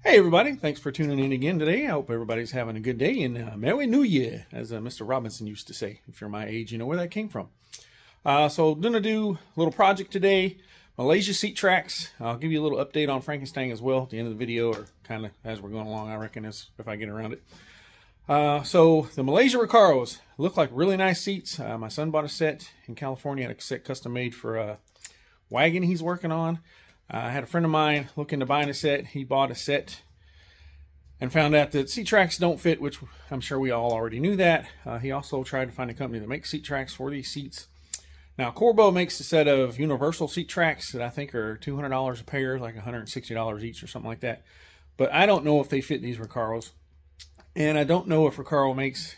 Hey everybody, thanks for tuning in again today. I hope everybody's having a good day and Merry New Year, as Mr. Robinson used to say. If you're my age, you know where that came from. So I'm going to do a little project today, Malaysia seat tracks. I'll give you a little update on Frankenstang as well at the end of the video, or kind of as we're going along, I reckon, if I get around it. So the Maylasia Recaros look like really nice seats. My son bought a set in California, had a set custom made for a wagon he's working on. I had a friend of mine looking to buy a set. He bought a set and found out that seat tracks don't fit, which I'm sure we all already knew that. He also tried to find a company that makes seat tracks for these seats. Now, Corbo makes a set of universal seat tracks that I think are $200 a pair, like $160 each or something like that. But I don't know if they fit these Recaros. And I don't know if Recaro makes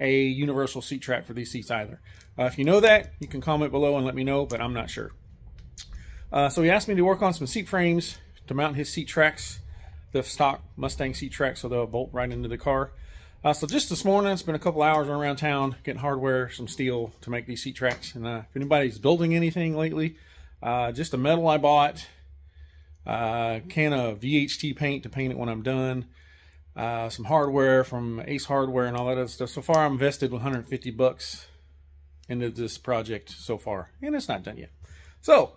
a universal seat track for these seats either. If you know that, you can comment below and let me know, but I'm not sure. So he asked me to work on some seat frames to mount his seat tracks, the stock Mustang seat tracks, so they'll bolt right into the car. So just this morning, spent a couple hours around town getting hardware, some steel to make these seat tracks. And if anybody's building anything lately, just a metal I bought, can of VHT paint to paint it when I'm done, some hardware from Ace Hardware and all that other stuff. So far, I'm invested 150 bucks into this project so far, and it's not done yet. So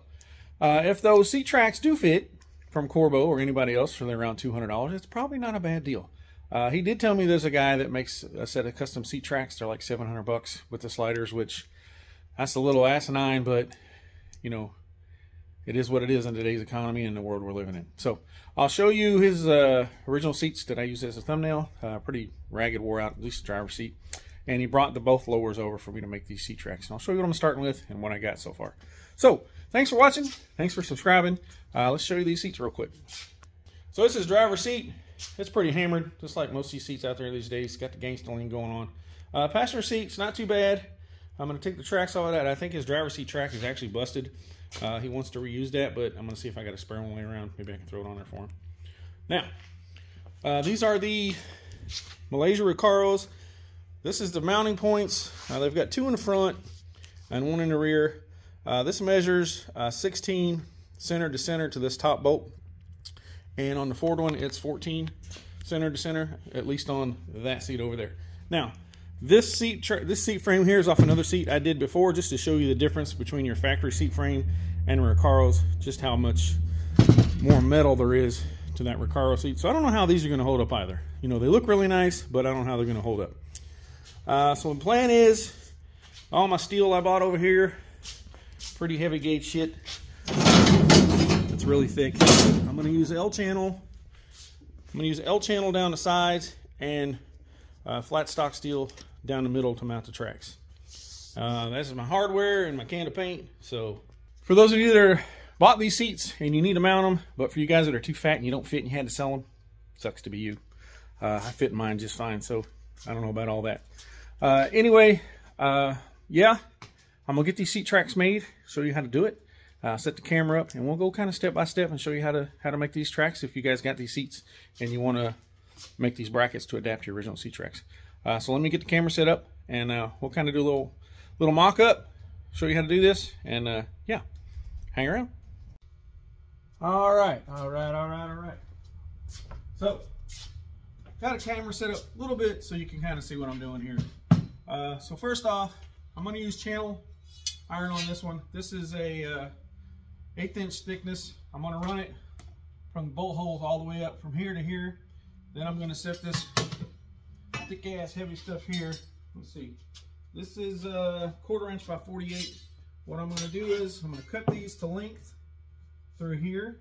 if those seat tracks do fit from Corbo or anybody else for around $200, it's probably not a bad deal. He did tell me there's a guy that makes a set of custom seat tracks. They're like 700 bucks with the sliders, which that's a little asinine, but you know, it is what it is in today's economy and the world we're living in. So I'll show you his original seats that I used as a thumbnail. Pretty ragged, wore out, at least the driver's seat. And he brought both lowers over for me to make these seat tracks. And I'll show you what I'm starting with and what I got so far. So thanks for watching. Thanks for subscribing. Let's show you these seats real quick. So this is driver's seat. It's pretty hammered, just like most of these seats out there these days. Got the gangster lean going on. Passenger seat's not too bad. I'm going to take the tracks off of that. I think his driver's seat track is actually busted. He wants to reuse that, but I'm going to see if I got a spare one laying around. Maybe I can throw it on there for him. Now, these are the Maylasia Recaros. This is the mounting points. They've got two in the front and one in the rear. This measures 16 center to center to this top bolt. And on the Ford one, it's 14 center to center, at least on that seat over there. Now, this seat frame here is off another seat I did before, just to show you the difference between your factory seat frame and Recaros, just how much more metal there is to that Recaro seat. So I don't know how these are going to hold up either. You know, they look really nice, but I don't know how they're going to hold up. So the plan is, all my steel I bought over here, pretty heavy gauge shit. It's really thick. I'm going to use L channel. I'm going to use L channel down the sides and flat stock steel down the middle to mount the tracks. This is my hardware and my can of paint. So for those of you that bought these seats and you need to mount them, but for you guys that are too fat and you don't fit and you had to sell them, sucks to be you. I fit in mine just fine, so I don't know about all that. Anyway, yeah, I'm gonna get these seat tracks made, show you how to do it. Set the camera up and we'll go kind of step by step and show you how to make these tracks if you guys got these seats and you want to make these brackets to adapt to your original seat tracks. So let me get the camera set up and we'll kind of do a little mock-up, show you how to do this, and yeah, hang around. All right. So got a camera set up a little bit so you can kind of see what I'm doing here. So first off, I'm going to use channel iron on this one. This is a 1/8 inch thickness. I'm going to run it from the bolt holes all the way up from here to here. Then I'm going to set this thick ass heavy stuff here. Let's see. This is 1/4 inch by 48. What I'm going to do is I'm going to cut these to length through here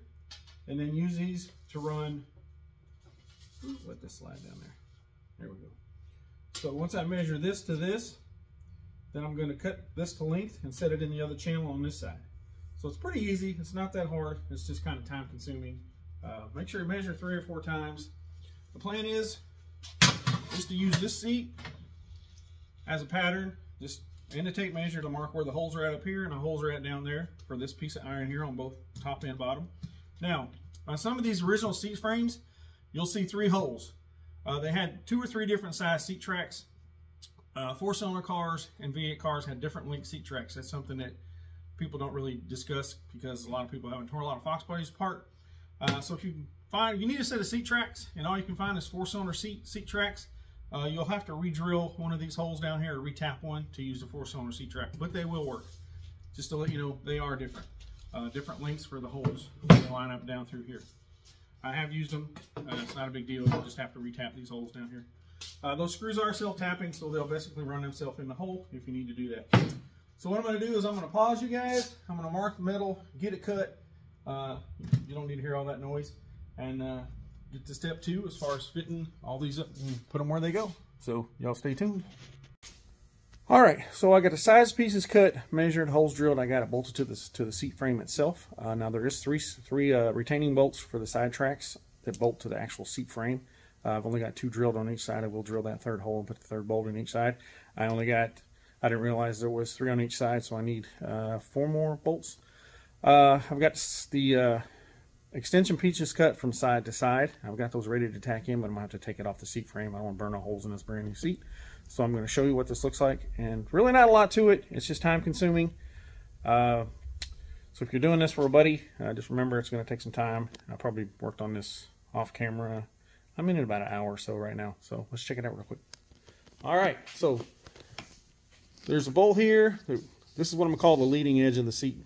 and then use these to run. Let this slide down there. There we go. So once I measure this to this, then I'm going to cut this to length and set it in the other channel on this side. So it's pretty easy. It's not that hard. It's just kind of time consuming. Make sure you measure 3 or 4 times. The plan is just to use this seat as a pattern. Just end the tape measure to mark where the holes are at up here and the holes are at down there for this piece of iron here on both top and bottom. Now, on some of these original seat frames, you'll see 3 holes. They had 2 or 3 different size seat tracks. 4-cylinder cars and V8 cars had different length seat tracks. That's something that people don't really discuss because a lot of people haven't torn a lot of Fox bodies apart. So if you find, you need a set of seat tracks, and all you can find is 4-cylinder seat tracks. You'll have to re-drill one of these holes down here or re-tap one to use the 4-cylinder seat track, but they will work. Just to let you know, they are different. Different lengths for the holes. They line up down through here. I have used them. It's not a big deal. You'll just have to re-tap these holes down here. Those screws are self-tapping, so they'll basically run themselves in the hole if you need to do that. So what I'm going to do is I'm going to pause you guys. I'm going to mark the metal, get it cut. You don't need to hear all that noise. And get to step 2 as far as fitting all these up and put them where they go. So y'all stay tuned. All right, so I got the size pieces cut, measured, holes drilled. I got it bolted to the seat frame itself. Now there is three retaining bolts for the side tracks that bolt to the actual seat frame. I've only got 2 drilled on each side. I will drill that 3rd hole and put the 3rd bolt in each side. I didn't realize there was 3 on each side, so I need 4 more bolts. I've got the extension pieces cut from side to side. I've got those ready to tack in, but I'm going to have to take it off the seat frame. I don't want to burn no holes in this brand new seat. So I'm going to show you what this looks like, and really not a lot to it. It's just time consuming. So if you're doing this for a buddy, just remember it's going to take some time. I probably worked on this off camera. I'm in it about an hour or so right now. So let's check it out real quick. All right, so there's a bolt here. This is what I'm going to call the leading edge of the seat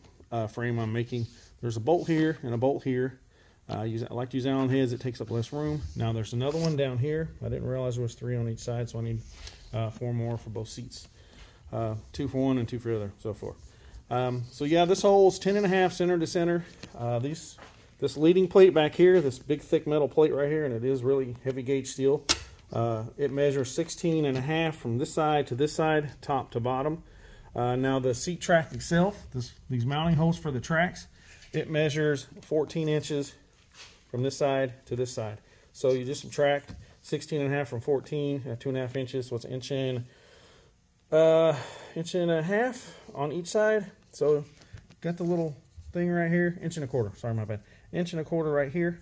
frame I'm making. There's a bolt here and a bolt here. I like to use Allen heads. It takes up less room. Now there's another one down here. I didn't realize there was 3 on each side, so I need 4 more for both seats. 2 for one and 2 for the other, so forth. So yeah, this hole is 10.5 center to center. This leading plate back here, this big thick metal plate right here, and it is really heavy gauge steel. It measures 16.5 from this side to this side, top to bottom. Now the seat track itself, these mounting holes for the tracks, it measures 14 inches from this side to this side. So you just subtract 16.5 from 14, 2.5 inches, so it's an inch and a half on each side. So got the little thing right here, 1.25 inches, sorry, my bad. 1.25 inches right here,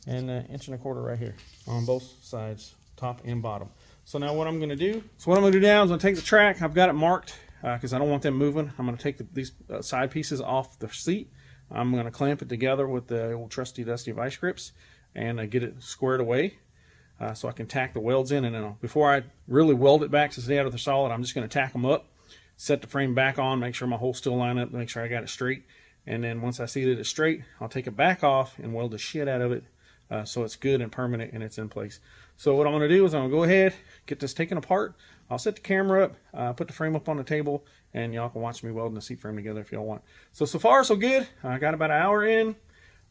and 1.25 inches right here on both sides, top and bottom. So now what I'm going to do, now is I'm going to take the track. I've got it marked because I don't want them moving. I'm going to take these side pieces off the seat. I'm going to clamp it together with the old trusty dusty vice grips and get it squared away so I can tack the welds in. And then before I really weld it back to stay out of the solid, I'm just going to tack them up, set the frame back on, make sure my holes still line up, make sure I got it straight. And then once I see that it's straight, I'll take it back off and weld the shit out of it so it's good and permanent and it's in place. So what I'm going to do is I'm going to go ahead, get this taken apart. I'll set the camera up, put the frame up on the table, and y'all can watch me welding the seat frame together if y'all want. So far so good. I got about an hour in.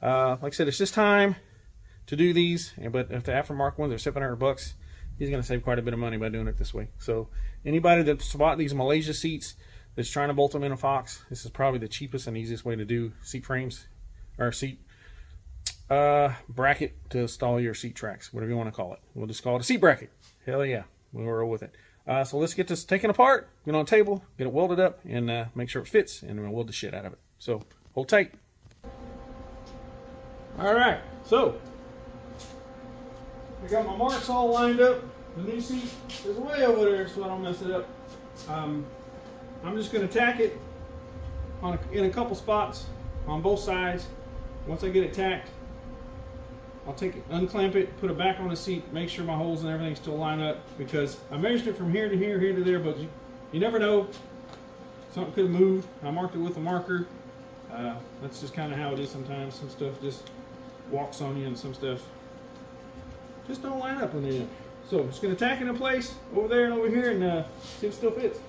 Like I said, it's just time to do these, but if the aftermarket ones are $700, he's going to save quite a bit of money by doing it this way. So anybody that's bought these Mlaysia seats that's trying to bolt them in a Fox, this is probably the cheapest and easiest way to do seat frames, or seat bracket to install your seat tracks, whatever you want to call it. We'll just call it a seat bracket. Hell yeah, we'll roll with it. So let's get this taken apart, get on a table, get it welded up, and make sure it fits, and we'll weld the shit out of it. So hold tight. All right, so I got my marks all lined up. The new seat is way over there, so I don't mess it up. I'm just going to tack it in a couple spots on both sides. Once I get it tacked, I'll take it, unclamp it, put it back on the seat, make sure my holes and everything still line up, because I measured it from here to here, here to there, but you never know. Something could have moved. I marked it with a marker. That's just kind of how it is sometimes. Some stuff just walks on you, and some stuff just don't line up when they're in. So I'm just going to tack it in place over there and over here, and see if it still fits.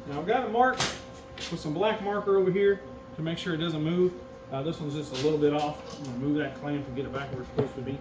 Now I've got it marked with some black marker over here to make sure it doesn't move. This one's just a little bit off. I'm going to move that clamp and get it back where it's supposed to be.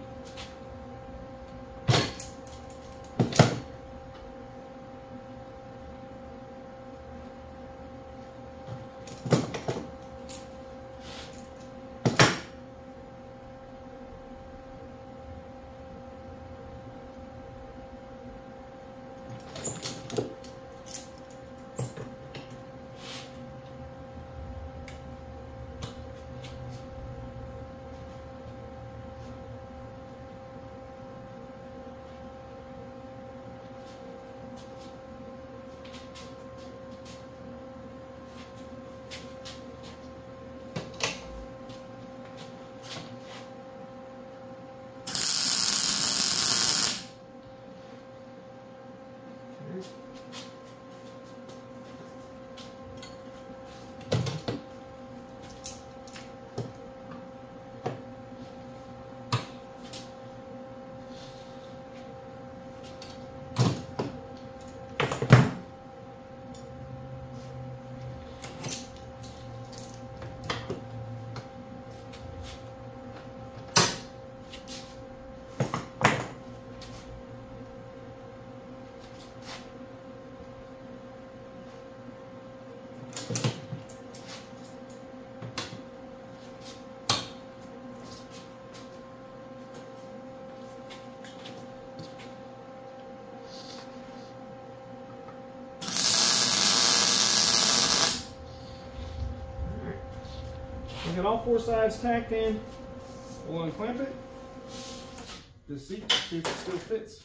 got all 4 sides tacked in. We'll unclamp it. Just see if it still fits.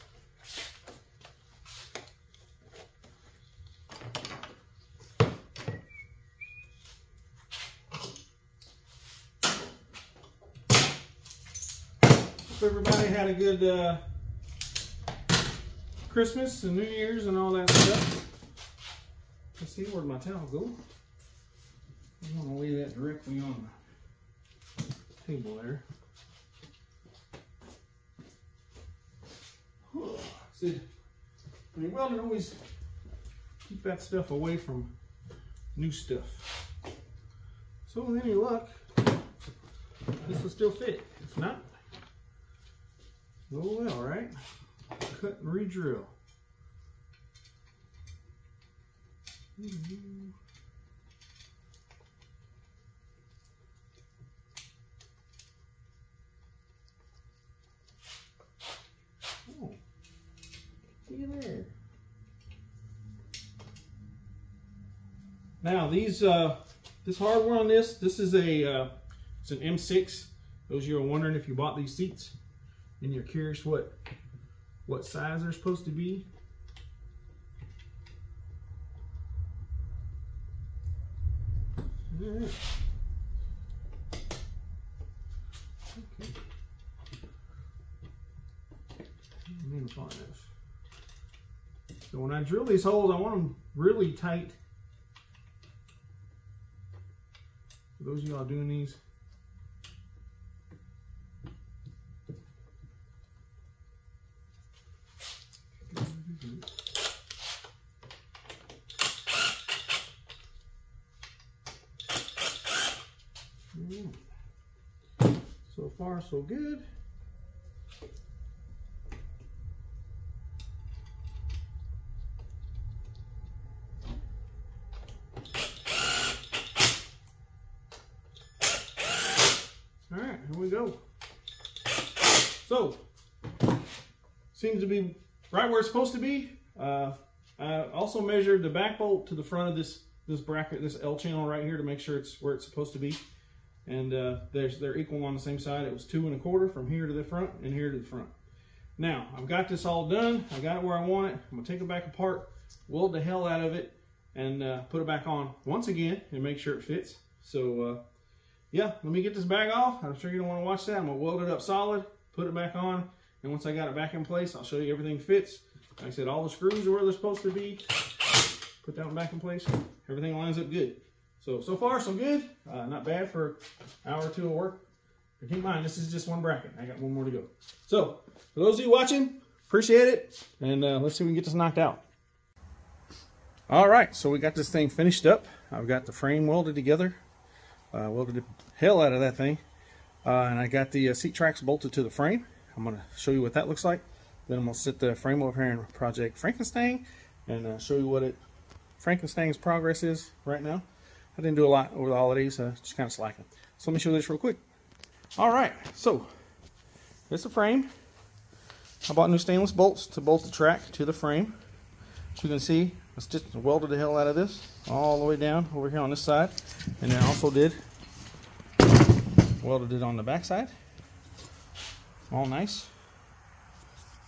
Hope everybody had a good Christmas and New Year's and all that stuff. Let's see, where'd my towel go? I'm going to lay that directly on the table there. See, I mean, welding always keep that stuff away from new stuff. So with any luck, this will still fit. If not, oh well, right? Cut and re-drill. Oh, see there. Now these, this hardware on this is a, it's an M6. Those of you are wondering if you bought these seats and you're curious what size they're supposed to be. All right. Okay. So when I drill these holes, I want them really tight. For those of y'all doing these, so far so good. All right, here we go. So, seems to be right where it's supposed to be. I also measured the back bolt to the front of this bracket, this L channel right here, to make sure it's where it's supposed to be. And they're equal on the same side. It was 2 1/4 from here to the front and here to the front. Now, I've got this all done. I got it where I want it. I'm gonna take it back apart, weld the hell out of it, and put it back on once again and make sure it fits. So, yeah, let me get this bag off. I'm sure you don't want to watch that. I'm gonna weld it up solid, put it back on, and once I got it back in place, I'll show you everything fits. Like I said, all the screws are where they're supposed to be. Put that one back in place. Everything lines up good. So far, so good. Not bad for an hour or 2 of work. But keep in mind, this is just one bracket. I got one more to go. So, for those of you watching, appreciate it. And let's see if we can get this knocked out. All right, so we got this thing finished up. I've got the frame welded together. Welded the hell out of that thing. And I got the seat tracks bolted to the frame. I'm going to show you what that looks like. Then I'm going to set the frame over here in Project Frankenstang and show you what Frankenstang's progress is right now. I didn't do a lot over the holidays, just kind of slacking. So let me show you this real quick. All right, so it's a frame. I bought new stainless bolts to bolt the track to the frame. As you can see, it's just welded the hell out of this all the way down over here on this side. And then I also welded it on the back side. All nice.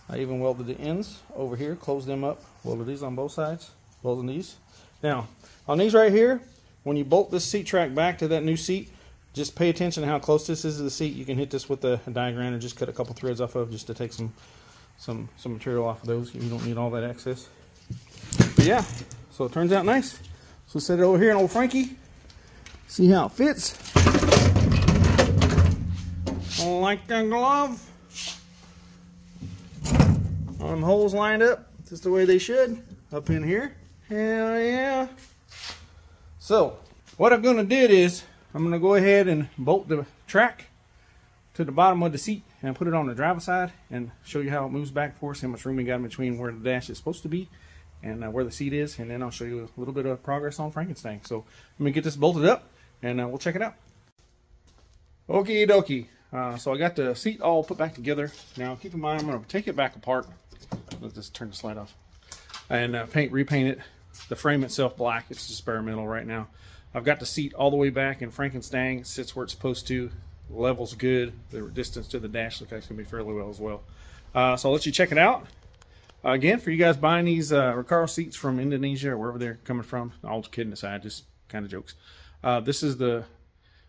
I even welded the ends over here, closed them up, welded these on both sides, welding these. Now, on these right here, when you bolt this seat track back to that new seat, just pay attention to how close this is to the seat. You can hit this with a diagram and just cut a couple threads off of, just to take some material off of those. You don't need all that excess. But yeah, so it turns out nice. So set it over here in old Frankie. See how it fits. Like a glove. All them holes lined up just the way they should. Up in here. Hell yeah. So, what I'm going to do is, I'm going to go ahead and bolt the track to the bottom of the seat and put it on the driver's side and show you how it moves back and forth, how much room we got in between where the dash is supposed to be and where the seat is, and then I'll show you a little bit of progress on Frankenstang. So, let me get this bolted up and we'll check it out. Okie dokie. So I got the seat all put back together. Now, keep in mind, I'm going to take it back apart. Let's just turn the slide off. And repaint it. The frame itself black. It's just bare metal right now. I've got the seat all the way back in Frankenstang. It sits where it's supposed to. The level's good. The distance to the dash looks like it's going to be fairly well as well. So I'll let you check it out. Again, for you guys buying these Recaro seats from Indonesia or wherever they're coming from, all kidding aside, just kind of jokes. This is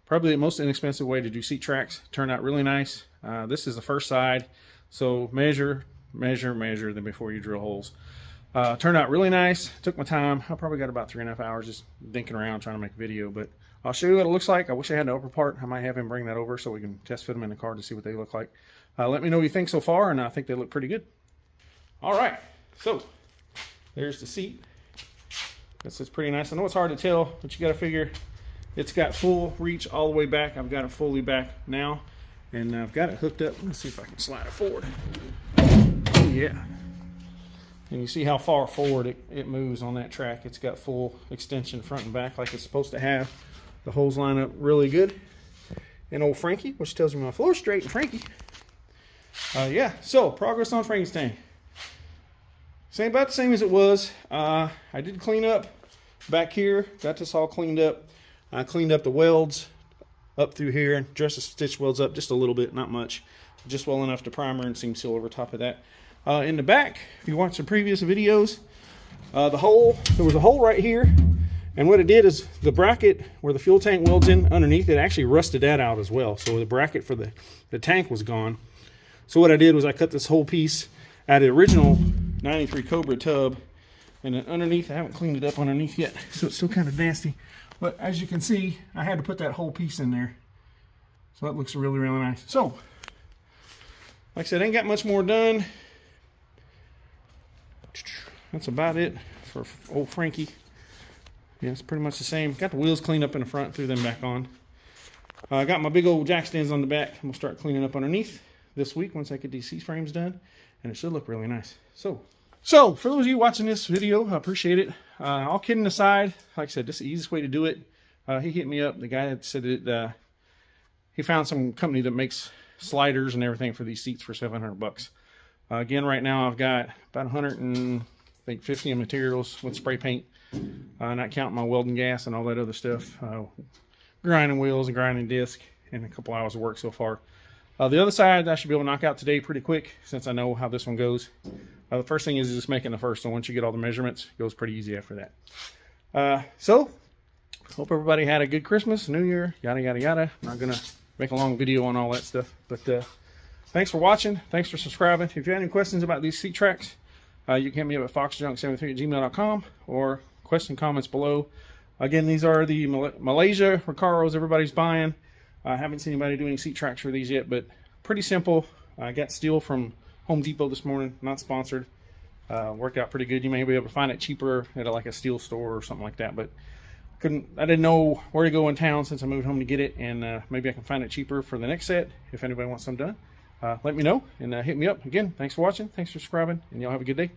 probably the most inexpensive way to do seat tracks. Turned out really nice. This is the first side, so measure then before you drill holes. Turned out really nice. Took my time. I probably got about 3.5 hours just dinking around trying to make a video, but I'll show you what it looks like. I wish I had the upper part. I might have him bring that over so we can test fit them in the car to see what they look like. Let me know what you think so far, and I think they look pretty good. All right, so there's the seat. This is pretty nice. I know it's hard to tell, but you got to figure it's got full reach all the way back. I've got it fully back now, and I've got it hooked up. Let's see if I can slide it forward. Oh, yeah. And you see how far forward it moves on that track. It's got full extension front and back like it's supposed to have. The holes line up really good. And old Frankie, which tells me my floor's straight and Frankie. Yeah, so progress on Frankenstang. About the same as it was. I did clean up back here. Got this all cleaned up. I cleaned up the welds up through here and dressed the stitch welds up just a little bit, not much. Just well enough to primer and seam seal over top of that. In the back, if you watch some previous videos, there was a hole right here, and what it did is the bracket where the fuel tank welds in underneath, it actually rusted that out as well. So the bracket for the tank was gone. So what I did was I cut this whole piece out of the original 93 Cobra tub, and then underneath, I haven't cleaned it up underneath yet, so it's still kind of nasty. But as you can see, I had to put that whole piece in there. So that looks really, really nice. So, like I said, ain't got much more done. That's about it for old Frankie. Yeah, it's pretty much the same. Got the wheels cleaned up in the front, threw them back on. I got my big old jack stands on the back. We'll start cleaning up underneath this week once I get these C-frames done, and it should look really nice. So for those of you watching this video, I appreciate it. All kidding aside, like I said, this is the easiest way to do it. He hit me up. The guy had said that he found some company that makes sliders and everything for these seats for $700. Again, right now I've got about 150 of materials with spray paint, not counting my welding gas and all that other stuff. Grinding wheels and grinding disc, and a couple hours of work so far. The other side I should be able to knock out today pretty quick, since I know how this one goes. The first thing is just making the first one. Once you get all the measurements, it goes pretty easy after that. So, hope everybody had a good Christmas, New Year, yada, yada, yada. I'm not going to make a long video on all that stuff. But thanks for watching. Thanks for subscribing. If you have any questions about these seat tracks, you can hit me up at foxjunk73@gmail.com or question comments below. Again, these are the Maylasia Recaros everybody's buying. I haven't seen anybody do any seat tracks for these yet, but pretty simple. I got steel from Home Depot this morning, not sponsored. Worked out pretty good. You may be able to find it cheaper at like a steel store or something like that, but I didn't know where to go in town since I moved home to get it, and maybe I can find it cheaper for the next set if anybody wants some done. Let me know and hit me up. Again, thanks for watching, thanks for subscribing, and y'all have a good day.